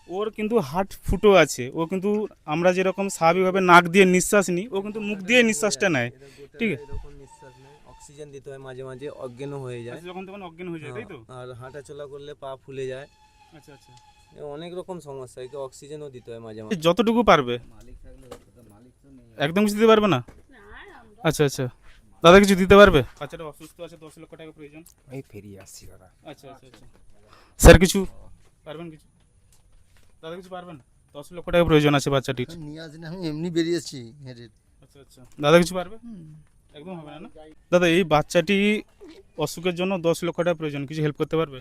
ওর কিন্তু হার্ট ফুটো আছে, ও কিন্তু আমরা যেরকম স্বাভাবিকভাবে নাক দিয়ে নিঃশ্বাস নিই, ও কিন্তু মুখ দিয়ে নিঃশ্বাসটা নেয়। এদের ঠিক গোটাটা আছে, এরকম নিঃশ্বাস নেয়, অক্সিজেন দিতে হয়, মাঝে মাঝে অজ্ঞানও হয়ে যায়। আচ্ছা, যখন তখন অজ্ঞান হয়ে যায়, হ্যাঁ, তাই তো? আর হাঁটা চলা করলে পা ফুলে যায়। আচ্ছা আচ্ছা, অনেক রকম সমস্যা, একে অক্সিজেনও দিতে হয় মাঝে এই মাঝে। যতটুকু পারবে। একদম কিছু দিতে পারবে না? আচ্ছা আচ্ছা, দাদা কিছু দিতে পারবে? বাচ্চাটা অসুস্থ আছে, 10 লক্ষ টাকা প্রয়োজন। এই ফেরিয়ে আসছি দাদা। আচ্ছা আচ্ছা আচ্ছা, স্যার কিছু পারবেন? কিছু দাদা কিছু পারবেন? 10 লক্ষ টাকা প্রয়োজন আছে বাচ্চাটির। নিয়ে আসেন, আমি এমনি বেরিয়েছি হেঁটে। আচ্ছা আচ্ছা, দাদা কিছু পারবে? একদম হবে না, না? দাদা এই বাচ্চাটি অসুখের জন্য 10 লক্ষ টাকা প্রয়োজন, কিছু হেল্প করতে পারবে?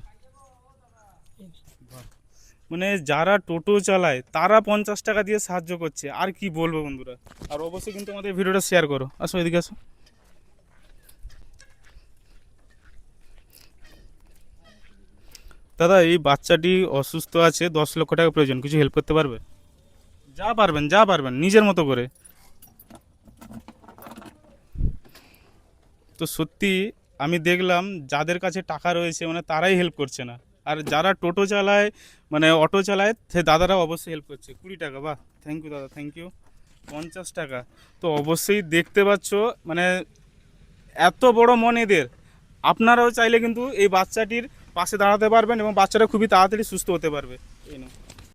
মানে যারা টোটো চালায় তারা 50 টাকা দিয়ে সাহায্য করছে, আর কি বলবো বন্ধুরা। আর অবশ্যই কিন্তু আমাদের ভিডিওটা শেয়ার করো। আসো এদিকে আসো। দাদা এই বাচ্চাটি অসুস্থ আছে, 10 লক্ষ টাকা প্রয়োজন, কিছু হেল্প করতে পারবে? যা পারবেন, যা পারবেন নিজের মতো করে। তো সত্যি আমি দেখলাম যাদের কাছে টাকা রয়েছে মানে তারাই হেল্প করছে না, আর যারা টোটো চালায় মানে অটো চালায় সে দাদারা অবশ্যই হেল্প করছে। 20 টাকা, বাহ, থ্যাংক ইউ দাদা, থ্যাংক ইউ। 50 টাকা, তো অবশ্যই দেখতে পাচ্ছ মানে এত বড় মন এদের। আপনারাও চাইলে কিন্তু এই বাচ্চাটির পাশে দাঁড়াতে পারবেন এবং বাচ্চাটা খুবই তাড়াতাড়ি সুস্থ হতে পারবে। এই নাও।